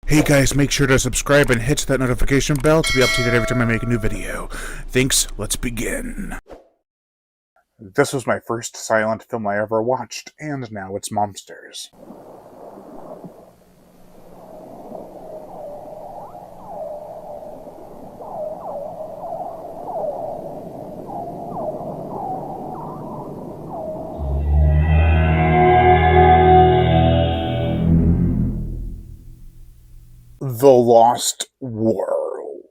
Hey guys, make sure to subscribe and hit that notification bell to be updated every time I make a new video. Thanks, let's begin. This was my first silent film I ever watched, and now it's Momsters. The Lost World.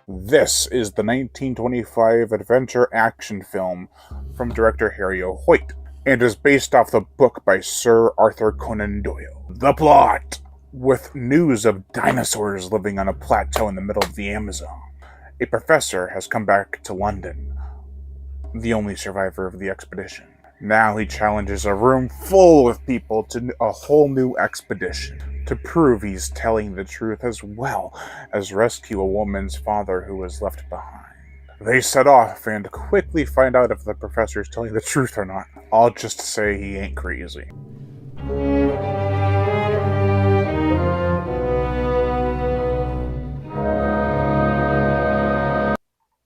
This is the 1925 adventure action film from director Harry O. Hoyt, and is based off the book by Sir Arthur Conan Doyle. The plot! With news of dinosaurs living on a plateau in the middle of the Amazon, a professor has come back to London, the only survivor of the expedition. Now he challenges a room full of people to a whole new expedition to prove he's telling the truth, as well as rescue a woman's father who was left behind. They set off and quickly find out if the professor is telling the truth or not. I'll just say he ain't crazy.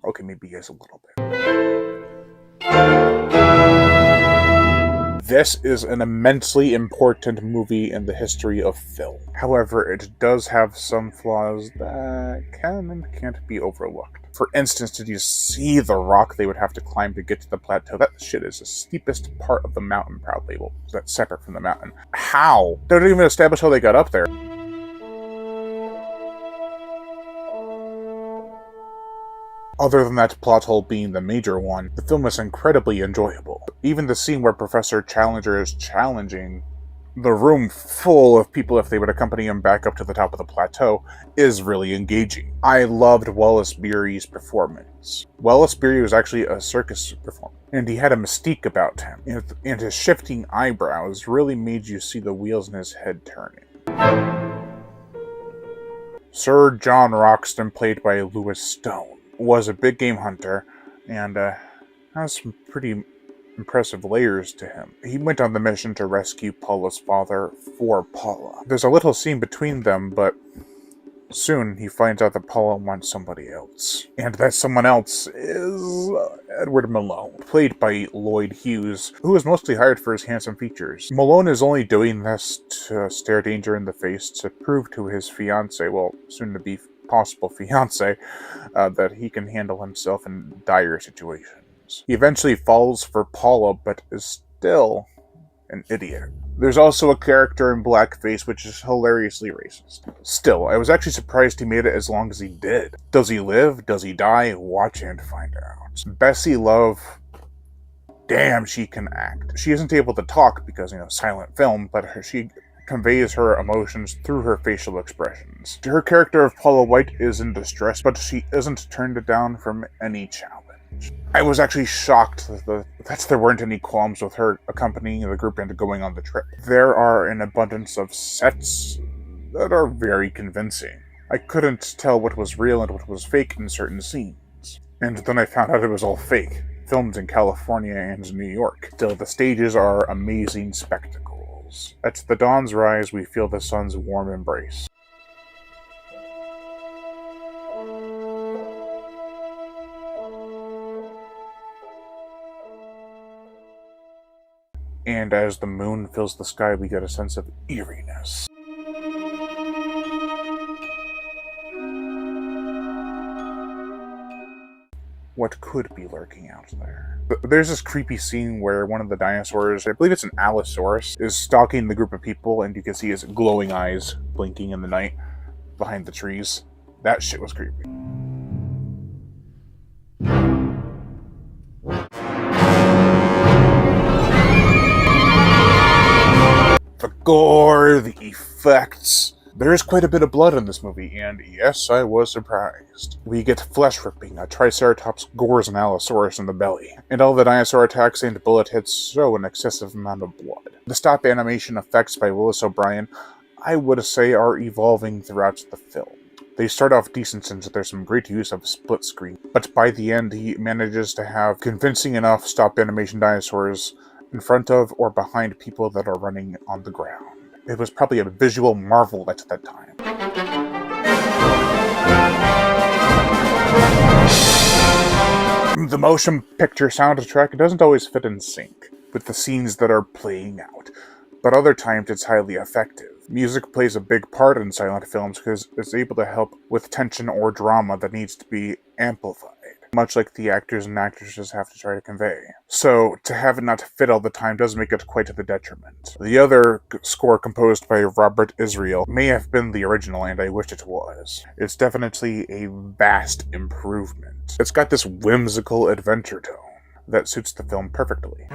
Okay, maybe he is a little bit. This is an immensely important movie in the history of film. However, it does have some flaws that can and can't be overlooked. For instance, did you see the rock they would have to climb to get to the plateau? That shit is the steepest part of the mountain, proudly. Well, that's separate from the mountain. How? They don't even establish how they got up there. Other than that plot hole being the major one, the film is incredibly enjoyable. Even the scene where Professor Challenger is challenging the room full of people if they would accompany him back up to the top of the plateau is really engaging. I loved Wallace Beery's performance. Wallace Beery was actually a circus performer, and he had a mystique about him, and his shifting eyebrows really made you see the wheels in his head turning. Sir John Roxton, played by Lewis Stone, was a big game hunter, and has some pretty impressive layers to him. He went on the mission to rescue Paula's father for Paula. There's a little scene between them, but soon he finds out that Paula wants somebody else. And that someone else is Edward Malone, played by Lloyd Hughes, who is mostly hired for his handsome features. Malone is only doing this to stare danger in the face to prove to his fiancée, well, soon-to-be possible fiancé, that he can handle himself in dire situations. He eventually falls for Paula, but is still an idiot. There's also a character in blackface which is hilariously racist. Still, I was actually surprised he made it as long as he did. Does he live? Does he die? Watch and find out. Bessie Love, damn, she can act. She isn't able to talk because, silent film, but she conveys her emotions through her facial expressions. Her character of Paula White is in distress, but she isn't turned down from any challenge. I was actually shocked that there weren't any qualms with her accompanying the group and going on the trip. There are an abundance of sets that are very convincing. I couldn't tell what was real and what was fake in certain scenes. And then I found out it was all fake, filmed in California and New York. Still, the stages are amazing spectacles. At the dawn's rise, we feel the sun's warm embrace. And as the moon fills the sky, we get a sense of eeriness. What could be lurking out there? There's this creepy scene where one of the dinosaurs, I believe it's an Allosaurus, is stalking the group of people, and you can see his glowing eyes blinking in the night behind the trees. That shit was creepy. The gore, the effects. There is quite a bit of blood in this movie, and yes, I was surprised. We get flesh ripping, a Triceratops gores an Allosaurus in the belly, and all the dinosaur attacks and bullet hits show an excessive amount of blood. The stop animation effects by Willis O'Brien, I would say, are evolving throughout the film. They start off decent since there's some great use of split screen, but by the end he manages to have convincing enough stop animation dinosaurs in front of or behind people that are running on the ground. It was probably a visual marvel at that time. The motion picture soundtrack doesn't always fit in sync with the scenes that are playing out, but other times it's highly effective. Music plays a big part in silent films because it's able to help with tension or drama that needs to be amplified, much like the actors and actresses have to try to convey. So, to have it not fit all the time does make it quite to the detriment. The other score, composed by Robert Israel, may have been the original, and I wish it was. It's definitely a vast improvement. It's got this whimsical adventure tone that suits the film perfectly.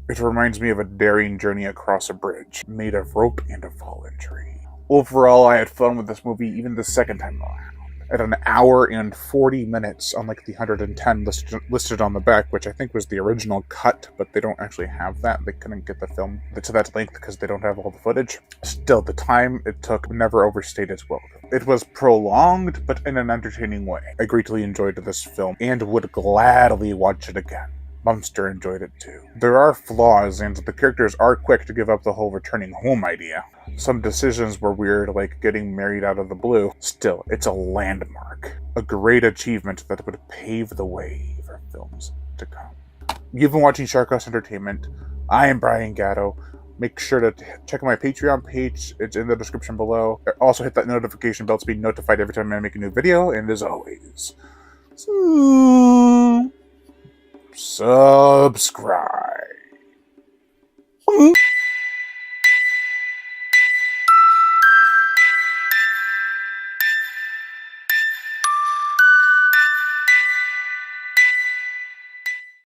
It reminds me of a daring journey across a bridge, made of rope and a fallen tree. Overall, I had fun with this movie even the second time around. At an hour and 40 minutes, unlike the 110 listed on the back, which I think was the original cut, but they don't actually have that. They couldn't get the film to that length because they don't have all the footage. Still, the time it took never overstayed its welcome. It was prolonged, but in an entertaining way. I greatly enjoyed this film, and would gladly watch it again. Munster enjoyed it too. There are flaws, and the characters are quick to give up the whole returning home idea. Some decisions were weird, like getting married out of the blue. Still, it's a landmark. A great achievement that would pave the way for films to come. You've been watching Sharkhouse Entertainment. I am Brian Gatto. Make sure to check my Patreon page. It's in the description below. Also hit that notification bell to be notified every time I make a new video. And as always, subscribe.